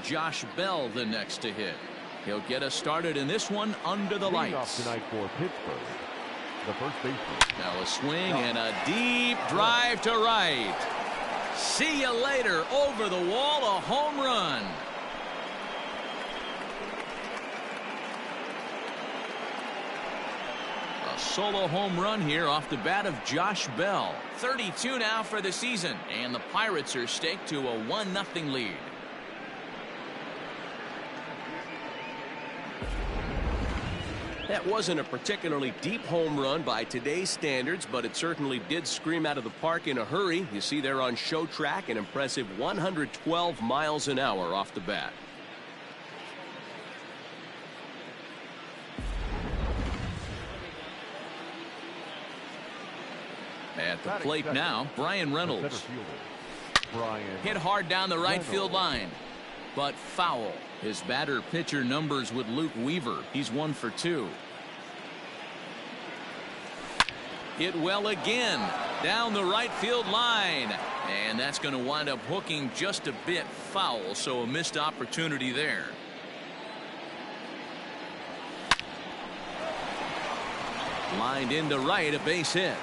Josh Bell the next to hit. He'll get us started in this one under the lights. Tonight for Pittsburgh, the first baseman. Now a swing and a deep drive to right. See you later. Over the wall, a home run. A solo home run here off the bat of Josh Bell. 32 now for the season, and the Pirates are staked to a 1-0 lead. That wasn't a particularly deep home run by today's standards, but it certainly did scream out of the park in a hurry. You see there on show track an impressive 112 miles an hour off the bat. At the plate now, Brian Reynolds. Hit hard down the right field line, but foul. His batter pitcher numbers with Luke Weaver. He's 1 for 2. Hit well again down the right field line, and that's going to wind up hooking just a bit foul, so a missed opportunity there. Lined into right, a base hit.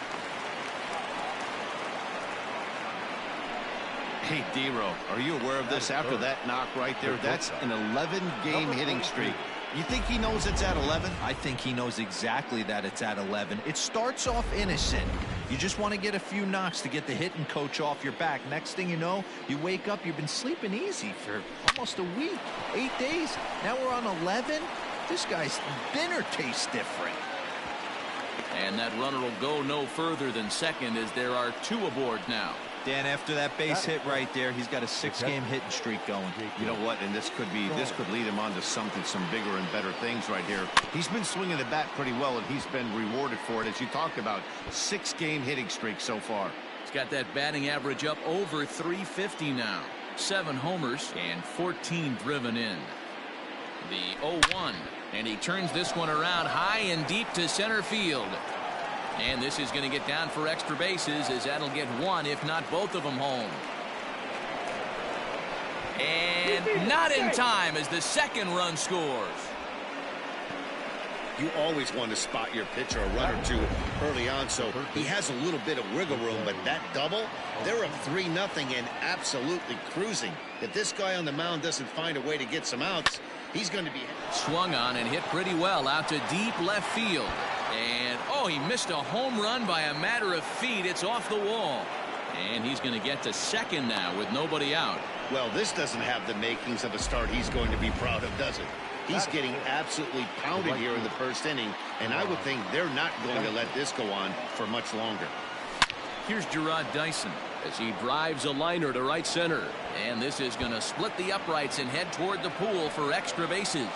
Hey, D-Row, are you aware of this after that knock right there? That's an 11-game hitting streak. You think he knows it's at 11? I think he knows exactly that it's at 11. It starts off innocent. You just want to get a few knocks to get the hitting coach off your back. Next thing you know, you wake up, you've been sleeping easy for almost a week, 8 days. Now we're on 11. This guy's dinner tastes different. And that runner will go no further than second as there are 2 aboard now. Dan, after that base hit right there, he's got a 6-game hitting streak going. You know what? And this could lead him on to some bigger and better things right here. He's been swinging the bat pretty well, and he's been rewarded for it, as you talked about. 6-game hitting streak so far. He's got that batting average up over 350 now. 7 homers and 14 driven in. The 0-1, and he turns this one around high and deep to center field. And this is going to get down for extra bases, as that'll get 1, if not both of them, home. And not in time as the second run scores. You always want to spot your pitcher a run or two early on, so he has a little bit of wiggle room, but that double, they're up 3-0 and absolutely cruising. If this guy on the mound doesn't find a way to get some outs, he's going to be swung on and hit pretty well out to deep left field. And oh, he missed a home run by a matter of feet. It's off the wall, and he's going to get to second now with nobody out. Well, this doesn't have the makings of a start he's going to be proud of, does it? He's getting absolutely pounded here in the first inning, and I would think they're not going to let this go on for much longer. Here's Gerard Dyson as he drives a liner to right center, and this is going to split the uprights and head toward the pool for extra bases.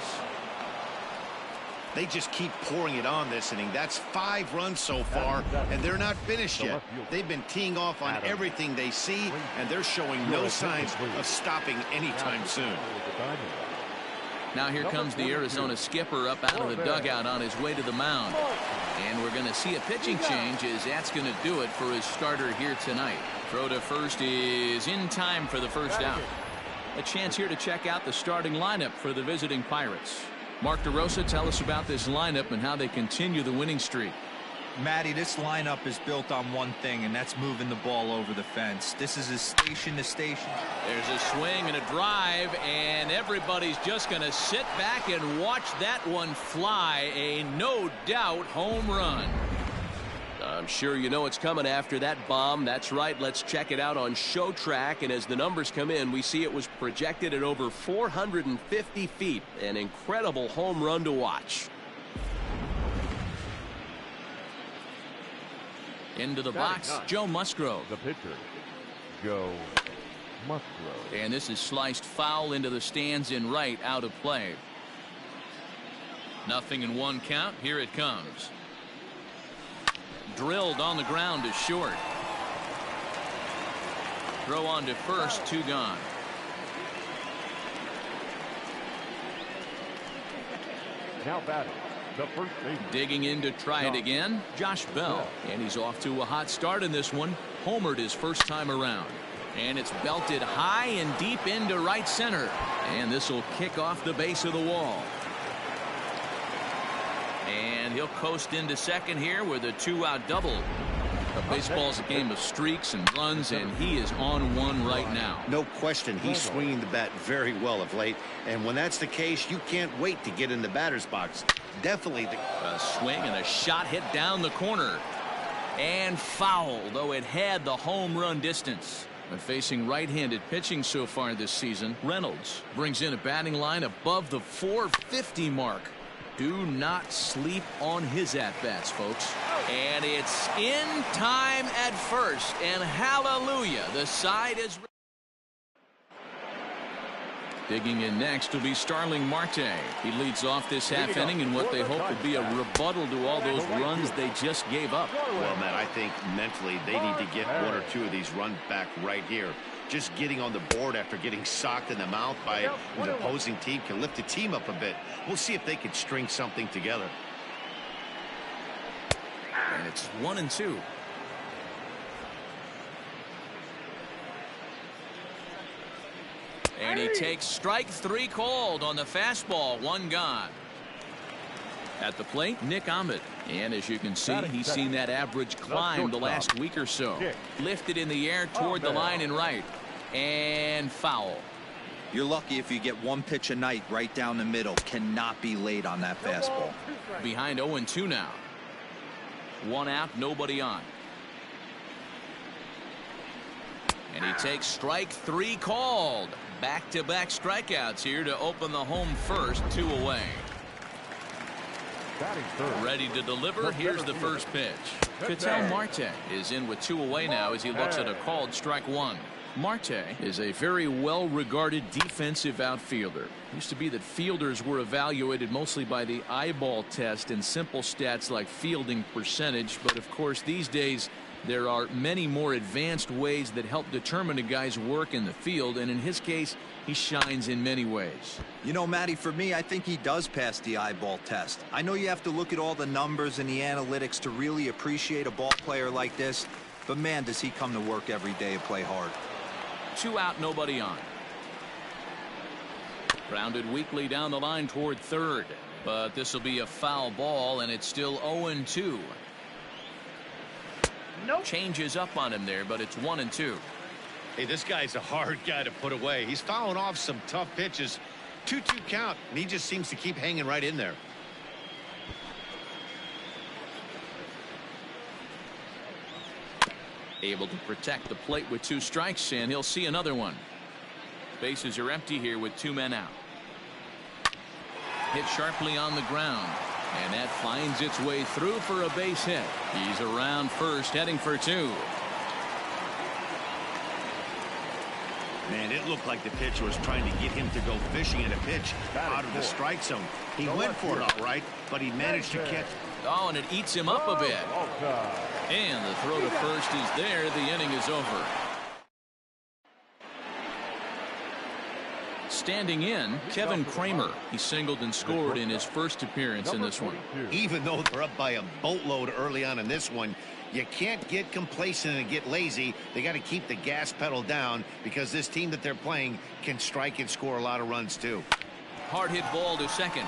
They just keep pouring it on this inning. That's 5 runs so far, and they're not finished yet. They've been teeing off on everything they see, and they're showing no signs of stopping anytime soon. Now here comes the Arizona skipper up out of the dugout on his way to the mound. And we're going to see a pitching change, as that's going to do it for his starter here tonight. Throw to first is in time for the first out. A chance here to check out the starting lineup for the visiting Pirates. Mark DeRosa, tell us about this lineup and how they continue the winning streak. Matty, this lineup is built on one thing, and that's moving the ball over the fence. This is a station to station. There's a swing and a drive, and everybody's just going to sit back and watch that one fly. A no doubt home run. I'm sure you know it's coming after that bomb. That's right. Let's check it out on show track. And as the numbers come in, we see it was projected at over 450 feet. An incredible home run to watch. Into the box, Joe Musgrove. The pitcher, Joe Musgrove. And this is sliced foul into the stands in right, out of play. 0-1 count. Here it comes. Drilled on the ground to short. Throw on to first, 2 gone. Now batting, the first baseman. Digging in to try it again, Josh Bell. And he's off to a hot start in this one. Homered his first time around. And it's belted high and deep into right center. And this will kick off the base of the wall. And he'll coast into second here with a 2-out double. But baseball's a game of streaks and runs, and he is on one right now. No question, he's swinging the bat very well of late. And when that's the case, you can't wait to get in the batter's box. Definitely a swing and a shot hit down the corner. And foul, though it had the home run distance. But facing right-handed pitching so far this season, Reynolds brings in a batting line above the 450 mark. Do not sleep on his at-bats, folks. And it's in time at first. And hallelujah, the side is... Digging in next will be Starling Marte. He leads off this half inning in what they hope will be a rebuttal to all those runs they just gave up. Well, Matt, I think mentally they need to get one or two of these runs back right here. Just getting on the board after getting socked in the mouth by an opposing team can lift the team up a bit. We'll see if they can string something together. And it's 1-2. And he takes strike 3 called on the fastball. 1 gone. At the plate, Nick Ahmed. And as you can see, he's seen that average climb the last week or so. Lifted in the air toward the line and right. And foul. You're lucky if you get one pitch a night right down the middle. Cannot be late on that fastball. Behind 0-2 now. 1 out, nobody on. And he takes strike 3 called. Back-to-back strikeouts here to open the home first. 2 away. Ready to deliver. Here's the first pitch. Ketel Marte is in with 2 away now as he looks at a called strike 1. Marte is a very well-regarded defensive outfielder. Used to be that fielders were evaluated mostly by the eyeball test and simple stats like fielding percentage. But of course, these days there are many more advanced ways that help determine a guy's work in the field, and in his case, he shines in many ways. You know, Matty, for me, I think he does pass the eyeball test. I know you have to look at all the numbers and the analytics to really appreciate a ball player like this, but man, does he come to work every day and play hard. 2 out, nobody on. Grounded weakly down the line toward third, but this will be a foul ball, and it's still 0-2. Changes up on him there, but it's 1-2. Hey, this guy's a hard guy to put away. He's fouling off some tough pitches. 2-2 count, and he just seems to keep hanging right in there. Able to protect the plate with 2 strikes, and he'll see another one. Bases are empty here with 2 men out. Hit sharply on the ground, and that finds its way through for a base hit. He's around first, heading for 2. Man, it looked like the pitcher was trying to get him to go fishing at a pitch out of the strike zone. He went for it all right, but he managed to catch. Oh, and it eats him up a bit. And the throw to first is there. The inning is over. Standing in, Kevin Kramer. He singled and scored in his first appearance in this one. Even though they're up by a boatload early on in this one, you can't get complacent and get lazy. They got to keep the gas pedal down because this team that they're playing can strike and score a lot of runs too. Hard hit ball to second.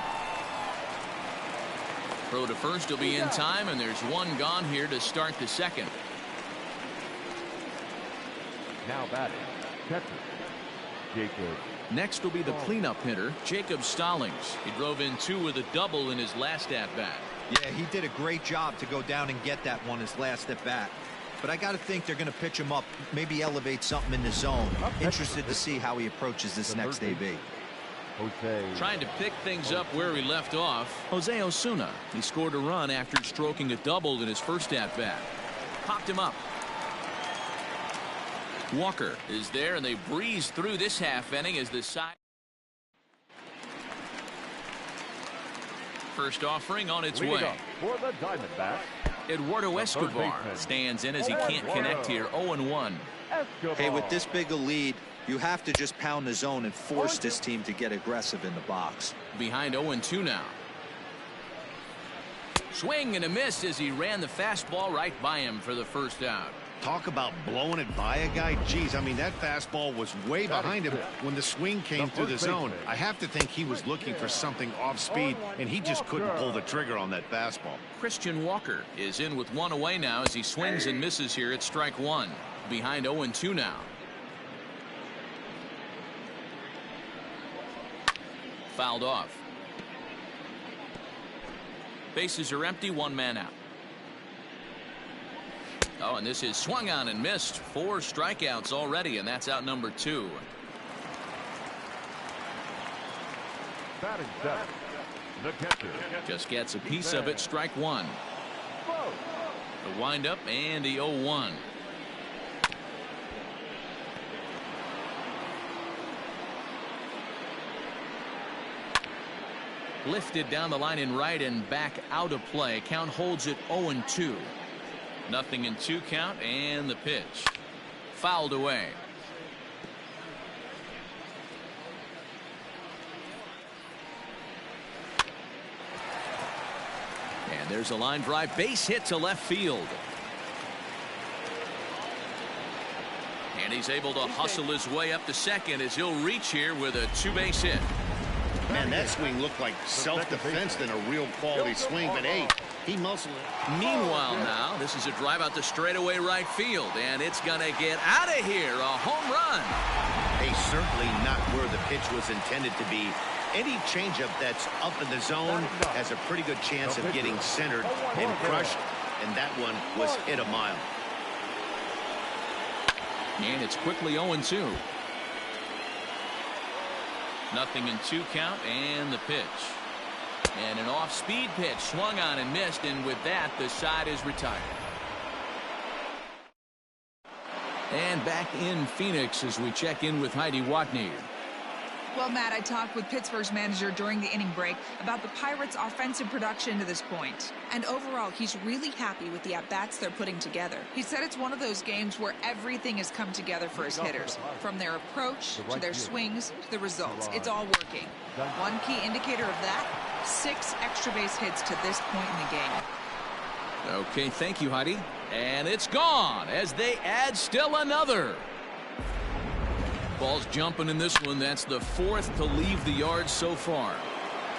Throw to first will be in time, and there's 1 gone here to start the second. Now batting, catcher, Jacob. Next will be the cleanup hitter, Jacob Stallings. He drove in 2 with a double in his last at-bat. Yeah, he did a great job to go down and get that one his last at bat. But I got to think they're going to pitch him up, maybe elevate something in the zone. Interested to see how he approaches this next AB. Trying to pick things up where he left off, Jose Osuna. He scored a run after stroking a double in his first at-bat. Popped him up. Walker is there, and they breeze through this half inning as the side. First offering on its way. For the Diamondbacks, Eduardo Escobar stands in as he can't connect here. 0-1. Hey, with this big a lead, you have to just pound the zone and force this team to get aggressive in the box. Behind 0-2 now. Swing and a miss as he ran the fastball right by him for the first out. Talk about blowing it by a guy. Geez, I mean, that fastball was way behind him when the swing came through the zone. I have to think he was looking for something off speed, and he just couldn't pull the trigger on that fastball. Christian Walker is in with one away now as he swings and misses here at strike one. Behind 0-2 now. Fouled off. Bases are empty, one man out. Oh, and this is swung on and missed. 4 strikeouts already, and that's out number 2. Batting seven, the catcher. Just gets a piece of it. Strike one. The windup and the 0-1. Lifted down the line in right and back out of play. Count holds it 0-2. Nothing in 2 count, and the pitch fouled away. And there's a line drive, base hit to left field. And he's able to hustle his way up to second as he'll reach here with a 2-base hit. Man, that swing looked like self-defense than a real quality swing, but hey, he muscled it. Meanwhile now, this is a drive out to straightaway right field, and it's gonna get out of here. A home run. Hey, certainly not where the pitch was intended to be. Any changeup that's up in the zone has a pretty good chance of getting centered and crushed, and that one was hit a mile. And it's quickly 0-2. Nothing in 2 count, and the pitch. And an off-speed pitch swung on and missed, and with that the side is retired. And back in Phoenix as we check in with Heidi Watney. Well, Matt, I talked with Pittsburgh's manager during the inning break about the Pirates' offensive production to this point. And overall, he's really happy with the at-bats they're putting together. He said it's one of those games where everything has come together for his hitters. From their approach to their swings to the results. It's all working. One key indicator of that, 6 extra base hits to this point in the game. Okay, thank you, Heidi. And it's gone as they add still another. Ball's jumping in this one. That's the 4th to leave the yard so far.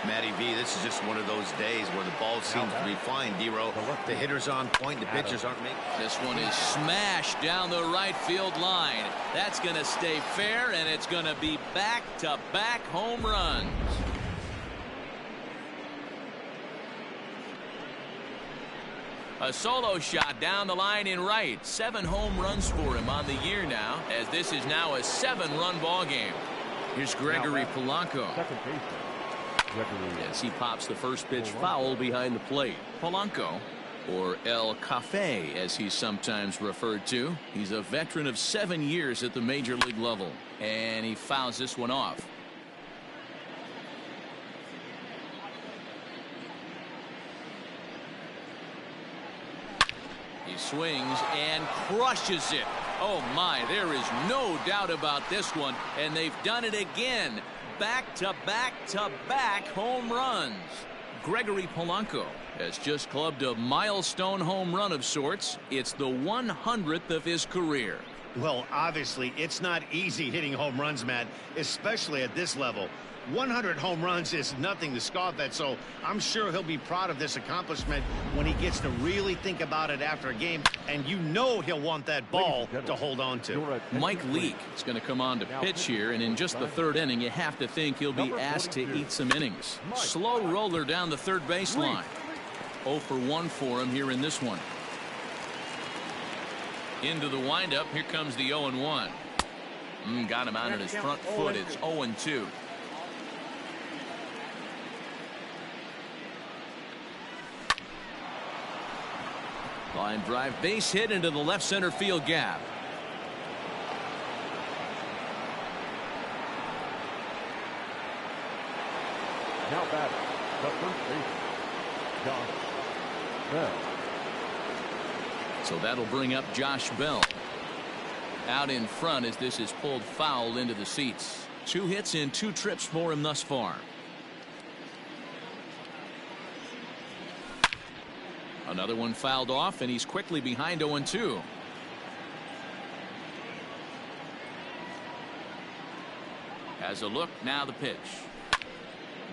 Matty V, this is just one of those days where the ball seems to be flying, D-Row. The hitter's on point, the pitchers aren't making. This one is smashed down the right field line. That's going to stay fair, and it's going to be back-to-back home runs. A solo shot down the line in right. 7 home runs for him on the year now, as this is now a 7-run ball game. Here's Gregory Polanco. As he pops the first pitch foul behind the plate. Polanco, or El Cafe as he's sometimes referred to. He's a veteran of 7 years at the major league level. And he fouls this one off. He swings and crushes it. Oh my, there is no doubt about this one, and they've done it again. Back-to-back-to-back home runs. Gregory Polanco has just clubbed a milestone home run of sorts. It's the 100th of his career. Well, obviously, it's not easy hitting home runs, Matt, especially at this level. 100 home runs is nothing to scoff at, so I'm sure he'll be proud of this accomplishment when he gets to really think about it after a game, and you know he'll want that ball to hold on to. Mike Leake is going to come on to pitch here, and in just the 3rd inning, you have to think he'll be asked to eat some innings. Slow roller down the third baseline. 0 for 1 for him here in this one. Into the windup. Here comes the 0-1. Got him out at his front foot. It's 0-2. Line drive, base hit into the left center field gap. Now batting, the first baseman, Josh Bell. So that'll bring up Josh Bell. Out in front as this is pulled foul into the seats. 2 hits in 2 trips for him thus far. Another one fouled off, and he's quickly behind 0-2. Has a look, now the pitch.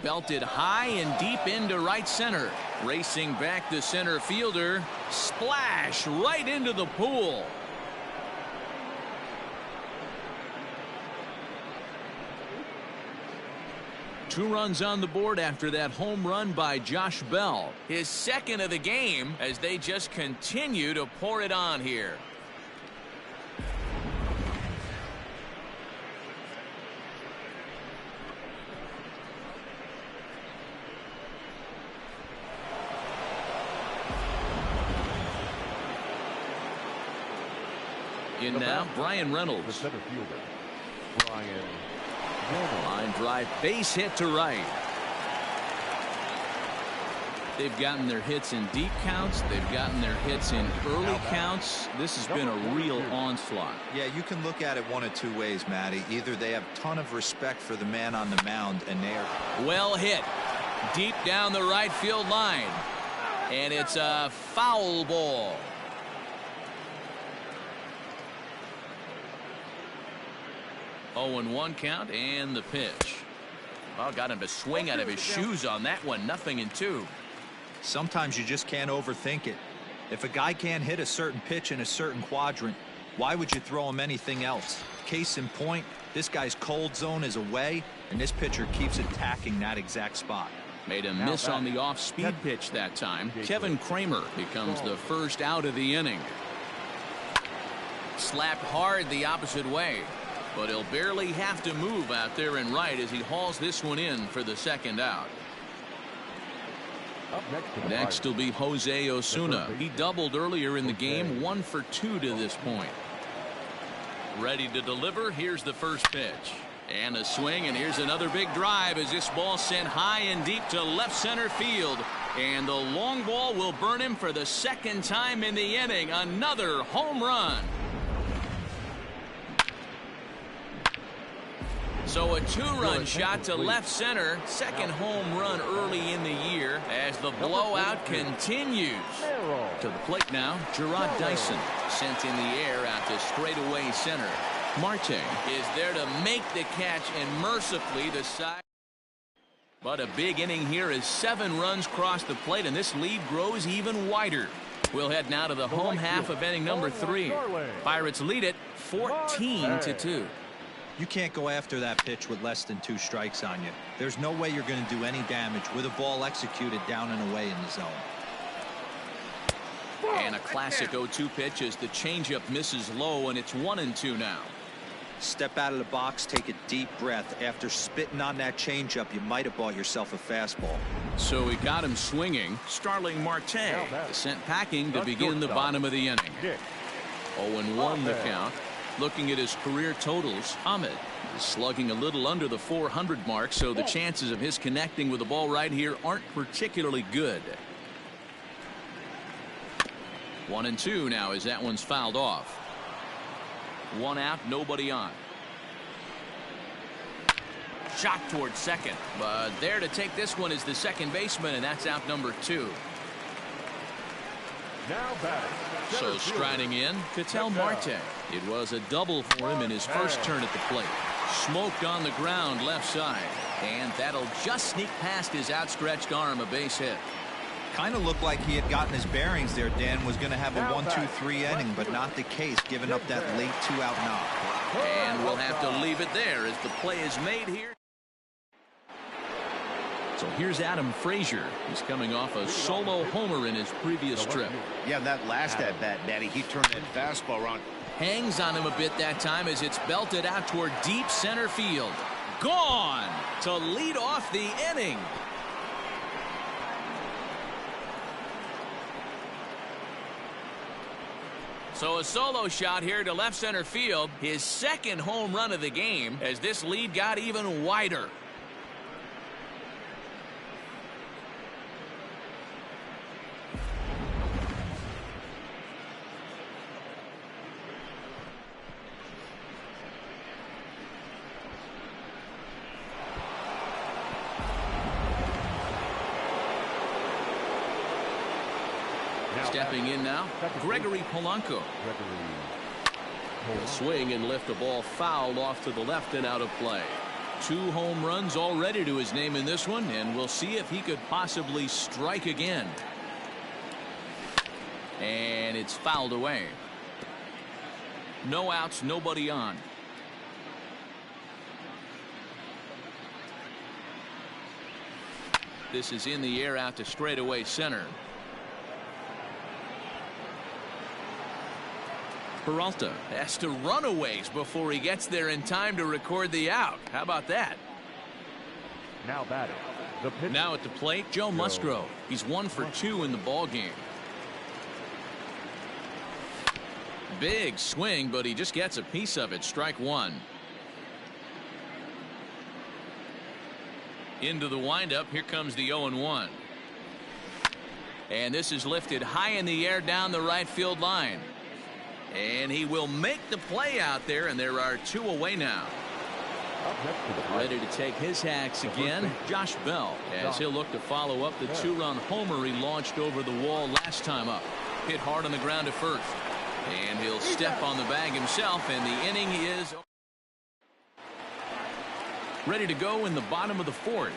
Belted high and deep into right center. Racing back the center fielder. Splash right into the pool. Two runs on the board after that home run by Josh Bell. His second of the game as they just continue to pour it on here. In now, Brian Reynolds. The center fielder, Brian Reynolds. Line drive, base hit to right. They've gotten their hits in deep counts. They've gotten their hits in early counts. This has been a real onslaught. Yeah, you can look at it one of two ways, Matty. Either they have a ton of respect for the man on the mound, and they are well hit deep down the right field line, and it's a foul ball. Oh, and 1 count, and the pitch. Oh, got him to swing out of his shoes on that one. 0-2. Sometimes you just can't overthink it. If a guy can't hit a certain pitch in a certain quadrant, why would you throw him anything else? Case in point, this guy's cold zone is away, and this pitcher keeps attacking that exact spot. Made a miss on the off-speed pitch that time. Kevin Kramer becomes the first out of the inning. Slapped hard the opposite way, but he'll barely have to move out there in right as he hauls this one in for the second out. Next will be Jose Osuna. He doubled earlier in the game, 1 for 2 to this point. Ready to deliver. Here's the first pitch. And a swing, and here's another big drive as this ball sent high and deep to left center field. And the long ball will burn him for the second time in the inning. Another home run. So a 2-run shot to left center. Second home run early in the year as the blowout continues. To the plate now, Gerard Dyson. Sent in the air out to straightaway center. Marte is there to make the catch, and mercifully the side. But a big inning here as 7 runs cross the plate, and this lead grows even wider. We'll head now to the home half of inning number 3. Pirates lead it 14-2. You can't go after that pitch with less than 2 strikes on you. There's no way you're going to do any damage with a ball executed down and away in the zone. And a classic 0-2 pitch as the changeup misses low, and it's 1-2 now. Step out of the box, take a deep breath. After spitting on that changeup, you might have bought yourself a fastball. So he got him swinging. Starling Marte sent packing to begin the bottom of the inning. 0-1 the count. Looking at his career totals, Ahmed is slugging a little under the 400 mark, so the chances of his connecting with the ball right here aren't particularly good. 1-2 now as that one's fouled off. 1 out, nobody on. Shot towards second, but there to take this one is the second baseman, and that's out number 2. Now batting. So striding in, Ketel Marte. It was a double for him in his first turn at the plate. Smoked on the ground left side, and that'll just sneak past his outstretched arm, a base hit. Kind of looked like he had gotten his bearings there. Dan was going to have a 1-2-3 inning, but not the case, giving up that late 2-out knock. And we'll have to leave it there as the play is made here. So here's Adam Frazier. He's coming off a solo homer in his previous trip. Yeah, that last at bat, Daddy, he turned that fastball around. Hangs on him a bit that time as it's belted out toward deep center field. Gone to lead off the inning. So a solo shot here to left center field. His second home run of the game as this lead got even wider. Stepping in now, Gregory Polanco. The swing and lift the ball fouled off to the left and out of play. 2 home runs already to his name in this one, and we'll see if he could possibly strike again. And it's fouled away. No outs, nobody on. This is in the air out to straightaway center. Peralta has to run a ways before he gets there in time to record the out. How about that? Now batting. The pitcher. Now at the plate, Joe Musgrove. He's 1 for 2 in the ball game. Big swing, but he just gets a piece of it. Strike 1. Into the windup. Here comes the 0-1. And this is lifted high in the air down the right field line. And he will make the play out there, and there are 2 away now. Ready to take his hacks again, Josh Bell, as he'll look to follow up the 2-run homer he launched over the wall last time up. Hit hard on the ground at first. And he'll step on the bag himself, and the inning is ready to go in the bottom of the 4th.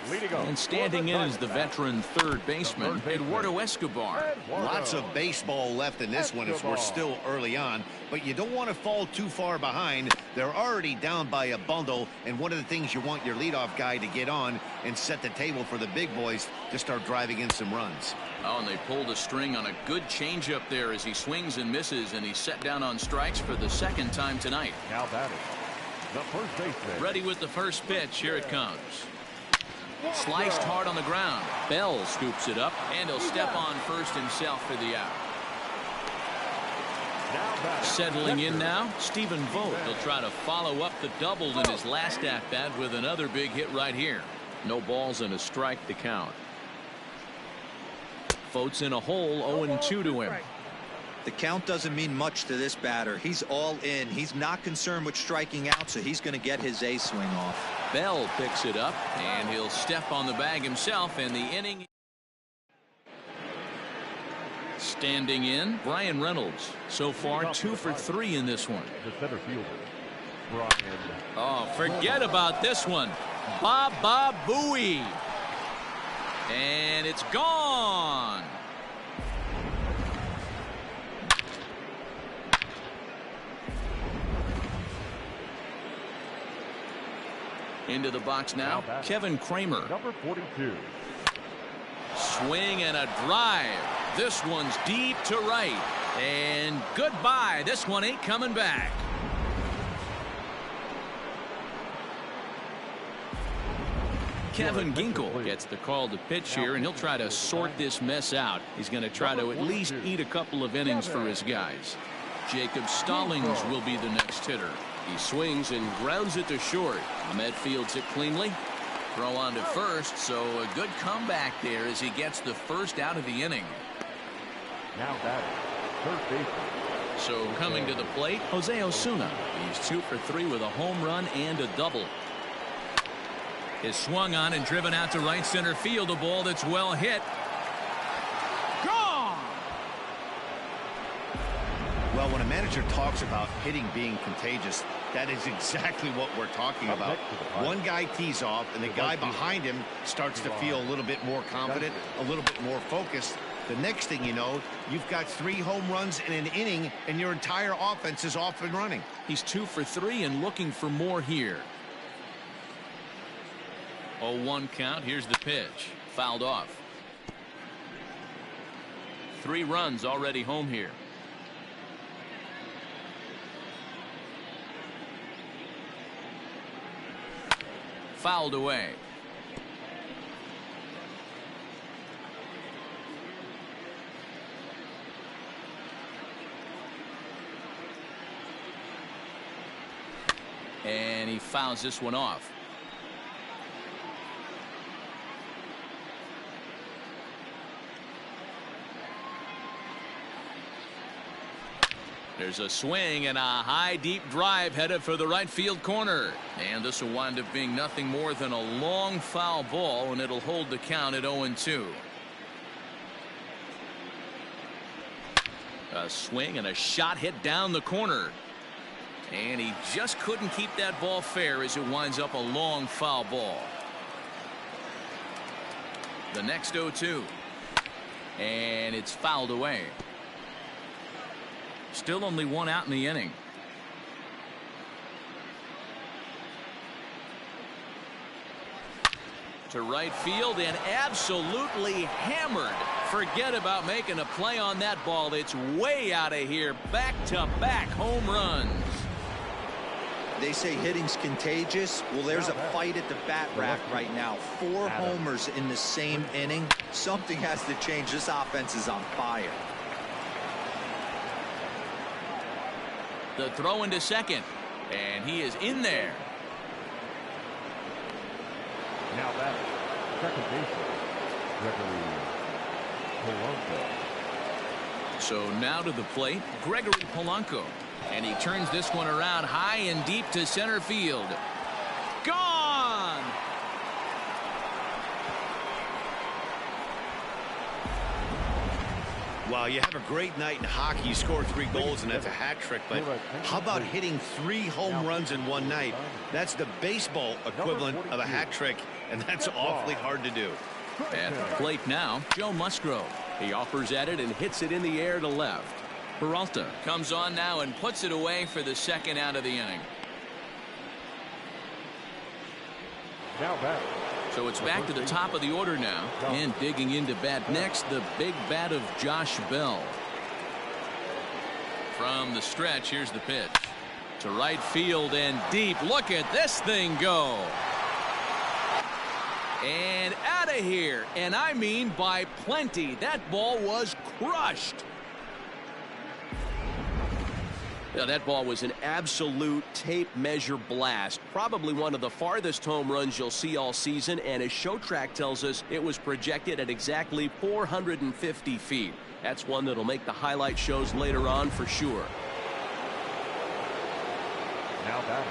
And standing in is the veteran third baseman, Eduardo Escobar. Lots of baseball left in this one as we're still early on, but you don't want to fall too far behind. They're already down by a bundle, and one of the things you want your leadoff guy to get on and set the table for the big boys to start driving in some runs. Oh, and they pulled a string on a good changeup there as he swings and misses, and he's set down on strikes for the 2nd time tonight. Now batting. The first baseman. Ready with the first pitch. Here it comes. Sliced hard on the ground. Bell scoops it up, and he'll step on first himself for the out. Settling in now, Stephen Vogt. He'll try to follow up the double in his last at-bat with another big hit right here. No balls and a strike to count. Vogt's in a hole, 0-2 to him. The count doesn't mean much to this batter. He's all in. He's not concerned with striking out, so he's going to get his A swing off. Bell picks it up, and he'll step on the bag himself, and the inning. Standing in, Brian Reynolds. So far, 2 for 3 in this one. The center fielder, Brian. Oh, forget about this one. Baba Booey. And it's gone. Into the box now, Kevin Kramer. Number 42. Swing and a drive. This one's deep to right. And goodbye. This one ain't coming back. Kevin Ginkel gets the call to pitch here, and he'll try to sort this mess out. He's going to try to at least eat a couple of innings for his guys. Jacob Stallings will be the next hitter. He swings and grounds it to short. Ahmed fields it cleanly. Throw on to first, so a good comeback there as he gets the first out of the inning. Now batting. Third baseman. So coming to the plate, Jose Osuna. He's 2 for 3 with a home run and a double. Is swung on and driven out to right center field. A ball that's well hit. Gone! Well, when a manager talks about hitting being contagious, that is exactly what we're talking about. One guy tees off, and the guy behind him starts to feel a little bit more confident, a little bit more focused. The next thing you know, you've got 3 home runs in an inning, and your entire offense is off and running. He's 2 for 3 and looking for more here. 0-1 count. Here's the pitch. Fouled off. 3 runs already home here. Fouled away. And he fouls this one off. There's a swing and a high deep drive headed for the right field corner, and this will wind up being nothing more than a long foul ball, and it'll hold the count at 0-2. A swing and a shot hit down the corner, And he just couldn't keep that ball fair as it winds up a long foul ball. The next 0-2. And it's fouled away. Still only one out in the inning. To right field and absolutely hammered. Forget about making a play on that ball. It's way out of here. Back-to-back home runs. They say hitting's contagious. Well, there's a fight at the bat rack right now. 4 homers in the same inning. Something has to change. This offense is on fire. The throw into second. And he is in there. Now that second baseman, Gregory Polanco. So now to the plate, Gregory Polanco. And he turns this one around high and deep to center field. Gone! Wow, you have a great night in hockey. You score 3 goals, and that's a hat trick. But how about hitting 3 home runs in one night? That's the baseball equivalent of a hat trick, and that's awfully hard to do. At the plate now, Joe Musgrove. He offers at it and hits it in the air to left. Peralta comes on now and puts it away for the second out of the inning. Now back. So it's back to the top of the order now. And digging into bat next, the big bat of Josh Bell. From the stretch, here's the pitch. To right field and deep. Look at this thing go. And out of here. And I mean by plenty. That ball was crushed. Now, that ball was an absolute tape measure blast. Probably one of the farthest home runs you'll see all season. And as ShowTrack tells us, it was projected at exactly 450 feet. That's one that'll make the highlight shows later on for sure. Now back.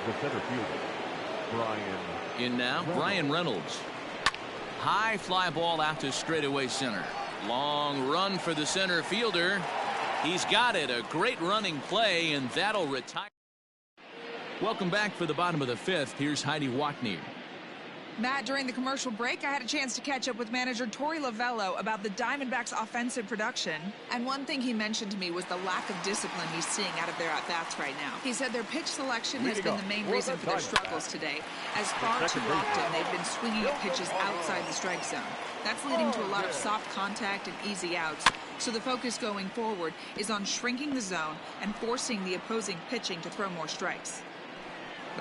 The center fielder, Brian. In now, Brian Reynolds. High fly ball out to straightaway center. Long run for the center fielder. He's got it. A great running play, and that'll retire. Welcome back for the bottom of the 5th. Here's Heidi Watney. Matt, during the commercial break, I had a chance to catch up with manager Torey Lovello about the Diamondbacks' offensive production. And one thing he mentioned to me was the lack of discipline he's seeing out of their at-bats right now. He said their pitch selection has been the main reason for their struggles today, as far too often they've been swinging at pitches outside the strike zone. That's leading to a lot of soft contact and easy outs. So the focus going forward is on shrinking the zone and forcing the opposing pitching to throw more strikes.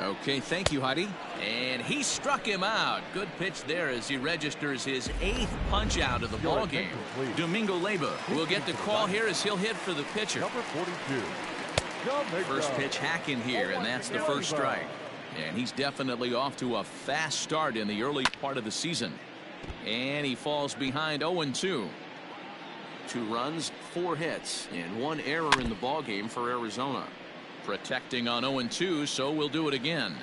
Okay, thank you, Heidi. And he struck him out. Good pitch there as he registers his 8th punch out of the ball game. Domingo Leyba will get the call here as he'll hit for the pitcher. Number 42. First pitch hack in here, and that's the first strike. And he's definitely off to a fast start in the early part of the season. And he falls behind 0-2. 2 runs, 4 hits, and 1 error in the ball game for Arizona. Protecting on 0-2, so we'll do it again.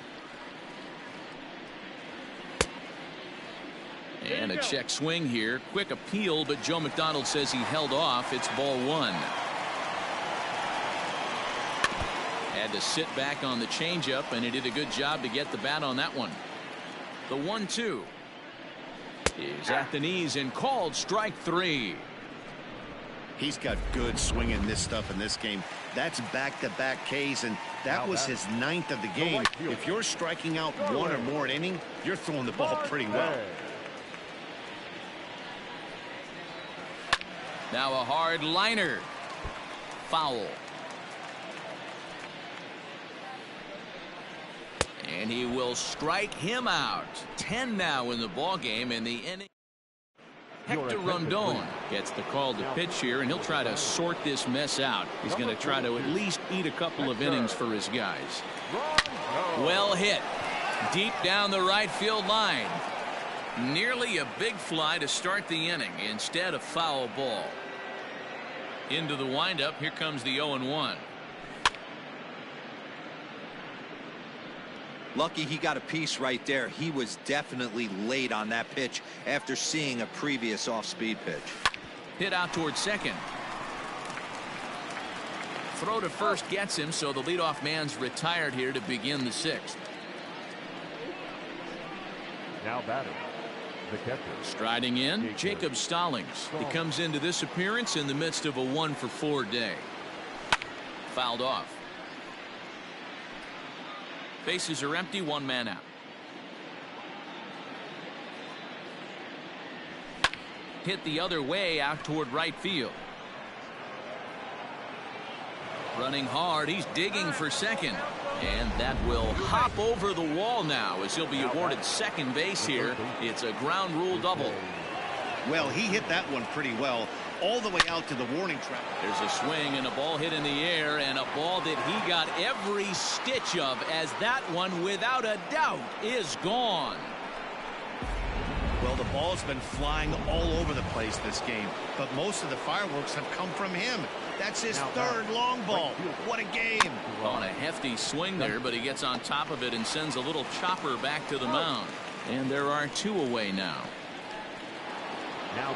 And a check swing here. Quick appeal, but Joe McDonald says he held off. It's ball 1. Had to sit back on the changeup, and he did a good job to get the bat on that one. The 1-2 is at the knees and called strike 3. He's got good swinging this stuff in this game. That's back-to-back Ks, and that was his 9th of the game. If you're striking out 1 or more an inning, you're throwing the ball pretty well. Now a hard liner. Foul. And he will strike him out. 10 now in the ball game in the inning. Hector Rondon gets the call to pitch here, and he'll try to sort this mess out. He's going to try to at least eat a couple of innings for his guys. Well hit. Deep down the right field line. Nearly a big fly to start the inning. Instead, a foul ball. Into the windup. Here comes the 0-1. Lucky he got a piece right there. He was definitely late on that pitch after seeing a previous off-speed pitch. Hit out towards second. Throw to first gets him, so the leadoff man's retired here to begin the sixth. Now batting, the catcher. Striding in, Jacob Stallings. He comes into this appearance in the midst of a 1-for-4 day. Fouled off. Bases are empty, one man out. Hit the other way out toward right field. Running hard, he's digging for second. And that will hop over the wall now as he'll be awarded second base here. It's a ground rule double. Well, he hit that one pretty well all the way out to the warning track. There's a swing and a ball hit in the air, and a ball that he got every stitch of, as that one without a doubt is gone. Well, the ball's been flying all over the place this game, but most of the fireworks have come from him. That's his third long ball. What a game. On a hefty swing there, but he gets on top of it and sends a little chopper back to the mound. And there are two away now.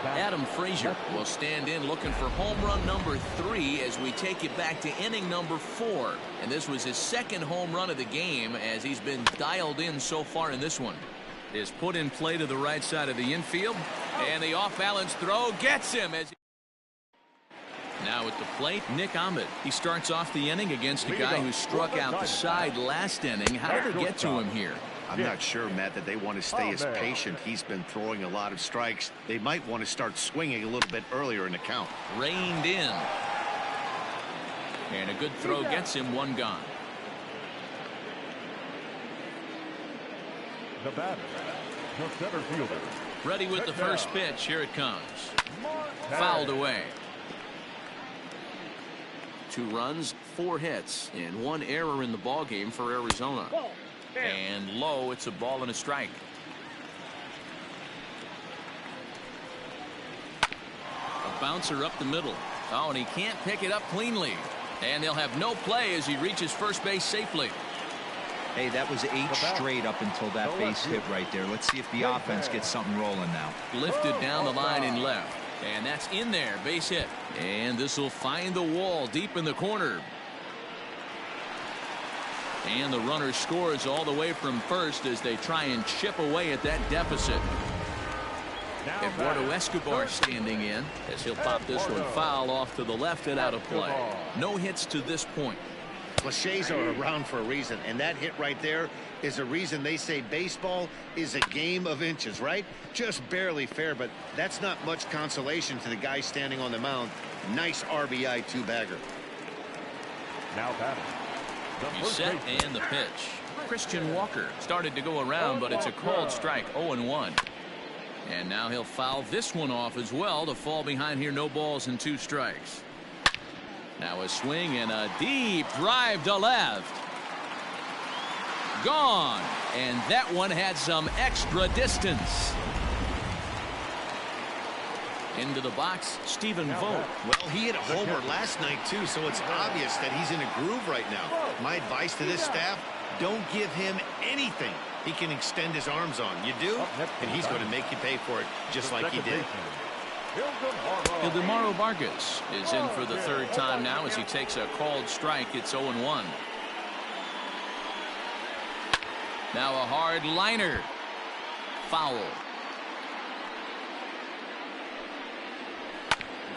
Adam Frazier will stand in looking for home run number 3 as we take it back to inning number 4. And this was his second home run of the game, as he's been dialed in so far in this one. Is put in play to the right side of the infield, and the off-balance throw gets him. As now at the plate, Nick Ahmed. He starts off the inning against a guy who struck out the side last inning. How did it get to him here? I'm not sure, Matt, that they want to stay as patient. He's been throwing a lot of strikes. They might want to start swinging a little bit earlier in the count. Reined in. And a good throw gets him, one gone. The batter, the center fielder. Ready with the first pitch. Here it comes. Fouled away. 2 runs, 4 hits, and 1 error in the ball game for Arizona. And low, it's a ball and a strike. A bouncer up the middle. Oh, and he can't pick it up cleanly. And they'll have no play as he reaches first base safely. Hey, that was 8 straight up until that base hit right there. Let's see if the offense gets something rolling now. Lifted down the line and left. And that's in there, base hit. And this will find the wall deep in the corner. And the runner scores all the way from first as they try and chip away at that deficit. Eduardo Escobar standing in as he'll pop this one foul off to the left and out of play. No hits to this point. Cliches are around for a reason, and that hit right there is a reason they say baseball is a game of inches, right? Just barely fair, but that's not much consolation to the guy standing on the mound. Nice RBI 2-bagger. Now batting. He's set and the pitch. Christian Walker started to go around, but it's a called strike, 0-1. And now he'll foul this one off as well to fall behind here. No balls and 2 strikes. Now a swing and a deep drive to left. Gone. And that one had some extra distance. Into the box, Stephen Vogt. Well, he hit a homer last night, too, so it's obvious that he's in a groove right now. My advice to this staff, don't give him anything he can extend his arms on. You do, and he's going to make you pay for it just like he did. Ildemaro Vargas is in for the 3rd time now as he takes a called strike. It's 0-1. Now a hard liner. Foul.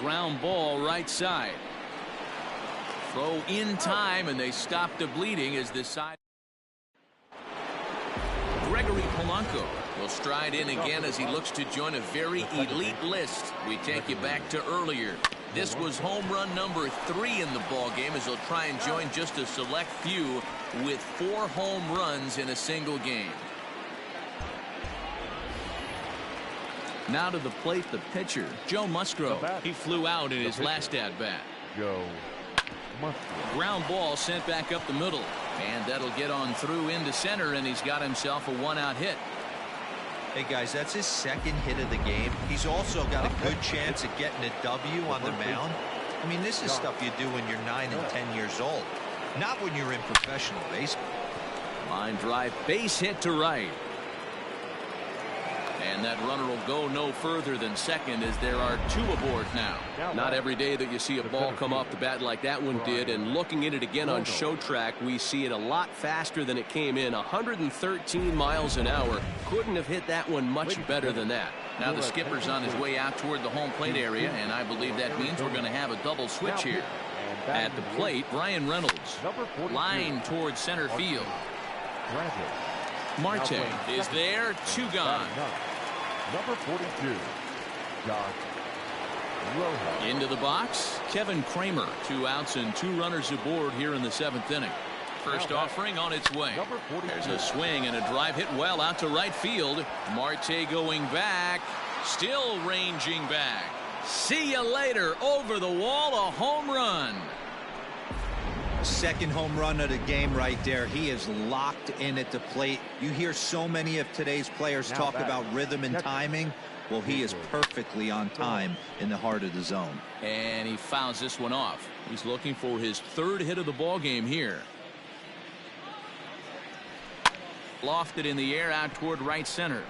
Ground ball right side. Throw in time, and they stop the bleeding as this side. Gregory Polanco will stride in again as he looks to join a very elite list. We take you back to earlier. This was home run number 3 in the ball game as he'll try and join just a select few with 4 home runs in a single game. Now to the plate, the pitcher, Joe Musgrove. He flew out in his last at-bat. Joe Musgrove. Ground ball sent back up the middle. And that'll get on through into center, and he's got himself a 1-out hit. Hey, guys, that's his 2nd hit of the game. He's also got a good chance at getting a W on the mound. I mean, this is stuff you do when you're 9 and 10 years old, not when you're in professional baseball. Line drive, base hit to right. And that runner will go no further than second as there are 2 aboard now. Not every day that you see a ball come off the bat like that one did, and looking at it again on show track, we see it a lot faster than it came in. 113 miles an hour. Couldn't have hit that one much better than that. Now the skipper's on his way out toward the home plate area, and I believe that means we're going to have a double switch here. At the plate, Brian Reynolds. Line towards center field. Marte is there, 2 gone. Number 42, Josh Rojas. Into the box, Kevin Kramer. 2 outs and 2 runners aboard here in the 7th inning. First offering on its way. There's a swing and a drive hit well out to right field. Marte going back, still ranging back. See you later. Over the wall, a home run. Second home run of the game right there. He is locked in at the plate. You hear so many of today's players talk about rhythm and timing. Well, he is perfectly on time in the heart of the zone. And he fouls this one off. He's looking for his 3rd hit of the ball game here. Lofted in the air out toward right center.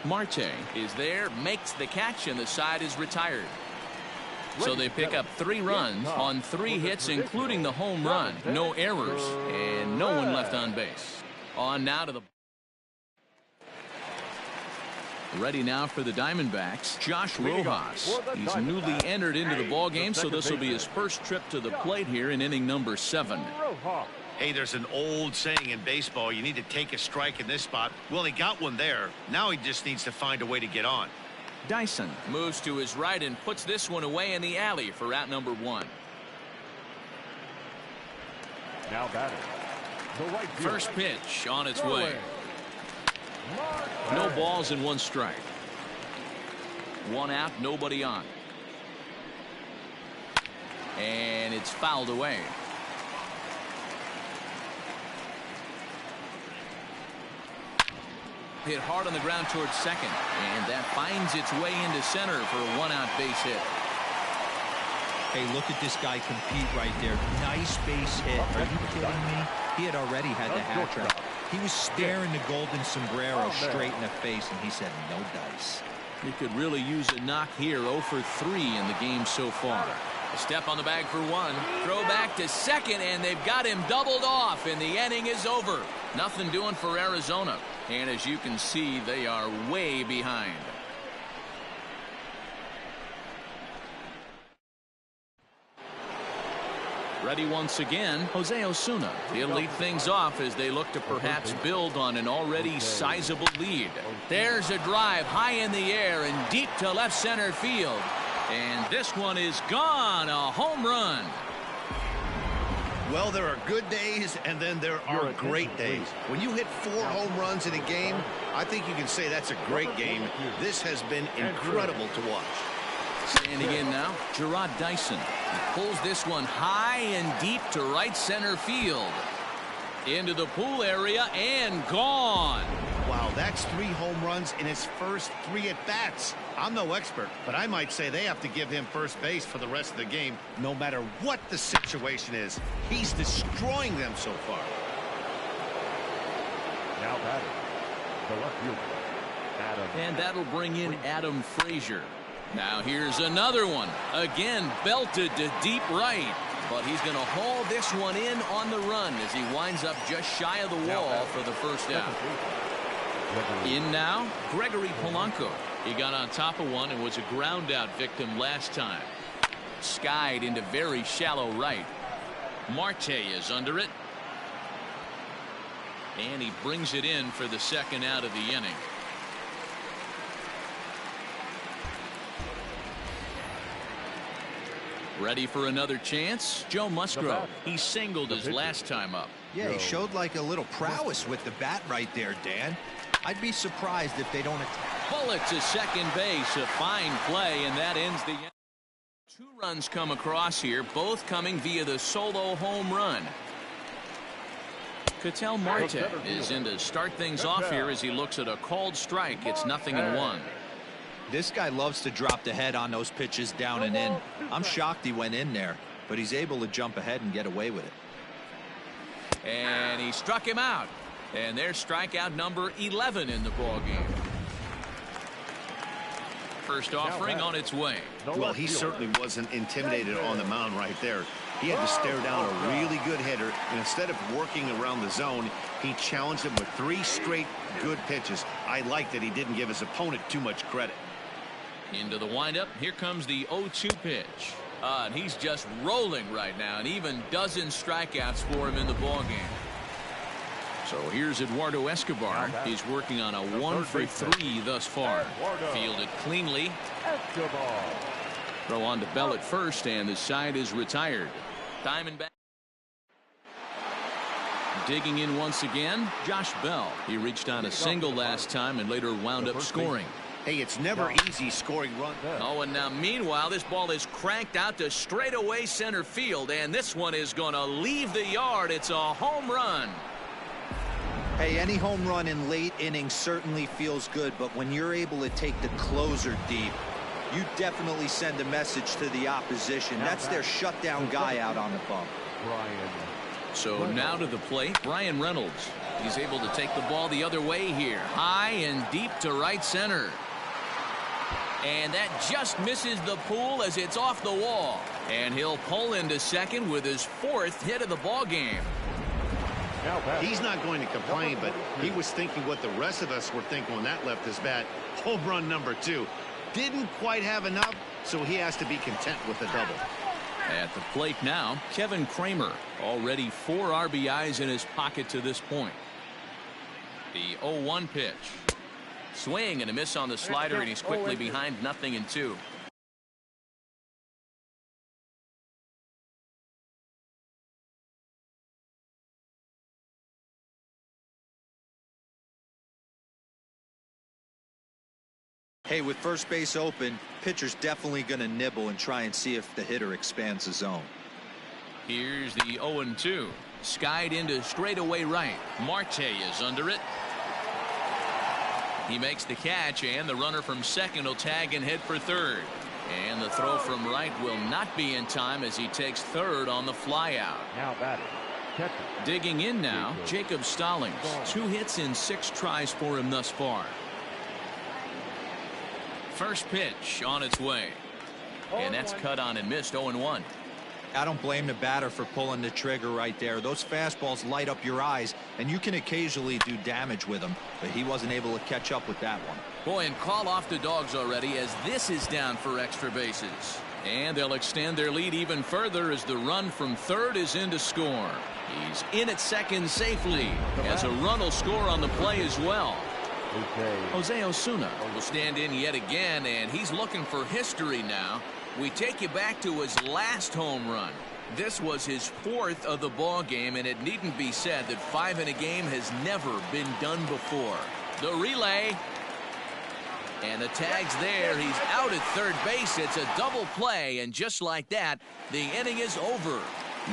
Marte is there, makes the catch, and the side is retired. So they pick up 3 runs on 3 hits, including the home run. No errors and no one left on base. On now to the ready now for the Diamondbacks, Josh Rojas. He's newly entered into the ball game, so this will be his first trip to the plate here in inning number 7. Hey, there's an old saying in baseball, you need to take a strike in this spot. Well, he got one there. Now he just needs to find a way to get on. Dyson moves to his right and puts this one away in the alley for out number 1. Now batting. The right field. First pitch on its way. No balls and 1 strike. 1 out, nobody on. And it's fouled away. Hit hard on the ground towards second, and that finds its way into center for a 1-out base hit. Hey, look at this guy compete right there. Nice base hit. Are you kidding me? He had already had the hat trick. He was staring the golden sombrero straight in the face, and he said no dice. He could really use a knock here. 0 for 3 in the game so far. A step on the bag for 1. Throw back to second, and they've got him doubled off, and the inning is over. Nothing doing for Arizona. And as you can see, they are way behind. Ready once again, Jose Osuna. He'll lead things off as they look to perhaps build on an already sizable lead. There's a drive high in the air and deep to left center field. And this one is gone. A home run. Well, there are good days, and then there are great days. When you hit 4 home runs in a game, I think you can say that's a great game. This has been incredible to watch. Standing in now, Gerard Dyson. He pulls this one high and deep to right center field. Into the pool area and gone. Wow, that's 3 home runs in his first 3 at-bats. I'm no expert, but I might say they have to give him first base for the rest of the game, no matter what the situation is. He's destroying them so far. Now batting. The left fielder, Adam. And that'll bring in Adam Frazier. Now here's another one. Again, belted to deep right. But he's going to haul this one in on the run as he winds up just shy of the wall for the first out. In now, Gregory Polanco. He got on top of one and was a ground out victim last time. Skied into very shallow right. Marte is under it. And he brings it in for the second out of the inning. Ready for another chance? Joe Musgrove. He singled his last time up. Yeah, he showed like a little prowess with the bat right there, Dan. I'd be surprised if they don't attack. Bullet to second base. A fine play, and that ends the inning. 2 runs come across here, both coming via the solo home run. Ketel Marte is in to start things off here as he looks at a called strike. It's 0-1. This guy loves to drop the head on those pitches down and in. I'm shocked he went in there, but he's able to jump ahead and get away with it. And he struck him out. And there's strikeout number 11 in the ball game. First offering on its way. Well, he certainly wasn't intimidated on the mound right there. He had to stare down a really good hitter, and instead of working around the zone, he challenged him with 3 straight good pitches. I like that he didn't give his opponent too much credit. Into the windup. Here comes the 0-2 pitch. And he's just rolling right now, and even dozen strikeouts for him in the ball game. So here's Eduardo Escobar. He's working on a 1 for 3 thus far. Fielded cleanly. Throw on to Bell at first, and the side is retired. Diamondback. Digging in once again, Josh Bell. He reached on a single last time and later wound up scoring. Hey, it's never easy scoring runs. Oh, and now meanwhile, this ball is cranked out to straightaway center field, and this one is going to leave the yard. It's a home run. Hey, any home run in late innings certainly feels good, but when you're able to take the closer deep, you definitely send a message to the opposition. That's their shutdown guy out on the bump. So now to the plate, Brian Reynolds. He's able to take the ball the other way here. High and deep to right center. And that just misses the pool as it's off the wall. And he'll pull into second with his 4th hit of the ball game. He's not going to complain, but he was thinking what the rest of us were thinking when that left his bat. Home run number 2. Didn't quite have enough, so he has to be content with the double. At the plate now, Kevin Kramer. Already 4 RBIs in his pocket to this point. The 0-1 pitch. Swing and a miss on the slider, and he's quickly behind 0-2. Hey, with first base open, pitcher's definitely going to nibble and try and see if the hitter expands the zone. Here's the 0-2. Skied into straightaway right. Marte is under it. He makes the catch, and the runner from second will tag and head for third. And the throw from right will not be in time as he takes third on the flyout. Now batting. Digging in now, Jacob Stallings. 2 hits in 6 tries for him thus far. First pitch on its way. And that's cut on and missed. 0-1. I don't blame the batter for pulling the trigger right there. Those fastballs light up your eyes, and you can occasionally do damage with them, but he wasn't able to catch up with that one. Boy, and call off the dogs already as this is down for extra bases. And they'll extend their lead even further as the run from third is in to score. He's in at second safely as a run will score on the play as well. Jose Osuna will stand in yet again, and he's looking for history now. We take you back to his last home run. This was his 4th of the ball game, and it needn't be said that 5 in a game has never been done before. The relay. And the tag's there. He's out at third base. It's a double play, and just like that, the inning is over.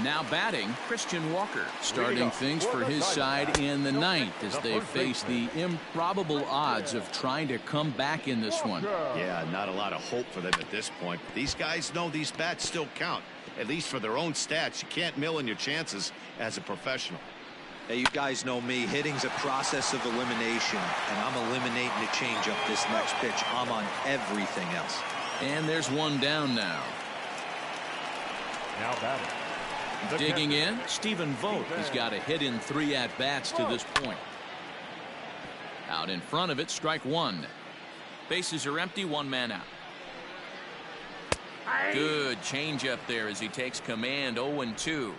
Now batting, Christian Walker, starting things for his side in the 9th as they face the improbable odds of trying to come back in this one. Yeah, not a lot of hope for them at this point. These guys know these bats still count, at least for their own stats. You can't mill in your chances as a professional. Hey, you guys know me. Hitting's a process of elimination, and I'm eliminating the changeup this next pitch. I'm on everything else. And there's one down now. Now batting. Digging in, Stephen Vogt. He's got a hit in 3 at-bats to this point. Out in front of it, strike 1. Bases are empty, 1 man out. Good changeup there as he takes command. 0-2.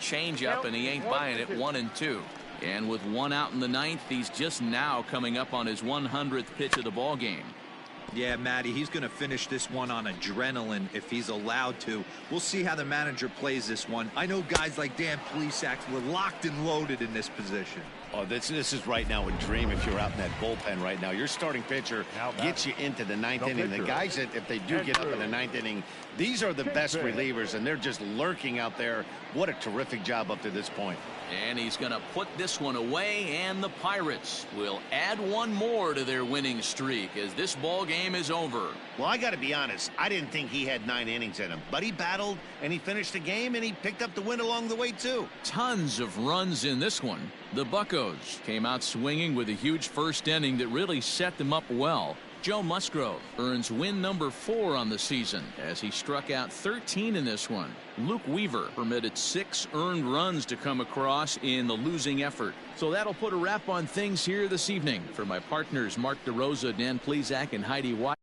Changeup, and he ain't buying it. 1-2. And with 1 out in the 9th, he's just now coming up on his 100th pitch of the ball game. Yeah, Matty, he's going to finish this one on adrenaline if he's allowed to. We'll see how the manager plays this one. I know guys like Dan Plesac were locked and loaded in this position. Oh, this is right now a dream if you're out in that bullpen right now. Your starting pitcher gets you into the ninth inning. The guys that, if they do get up in the ninth inning, these are the best relievers, and they're just lurking out there. What a terrific job up to this point. And he's going to put this one away, and the Pirates will add one more to their winning streak as this ball game is over. Well, I got to be honest. I didn't think he had 9 innings in him, but he battled and he finished the game and he picked up the win along the way too. Tons of runs in this one. The Buccos came out swinging with a huge first inning that really set them up well. Joe Musgrove earns win number 4 on the season as he struck out 13 in this one. Luke Weaver permitted 6 earned runs to come across in the losing effort. So that'll put a wrap on things here this evening. For my partners Mark DeRosa, Dan Plesac, and Heidi White.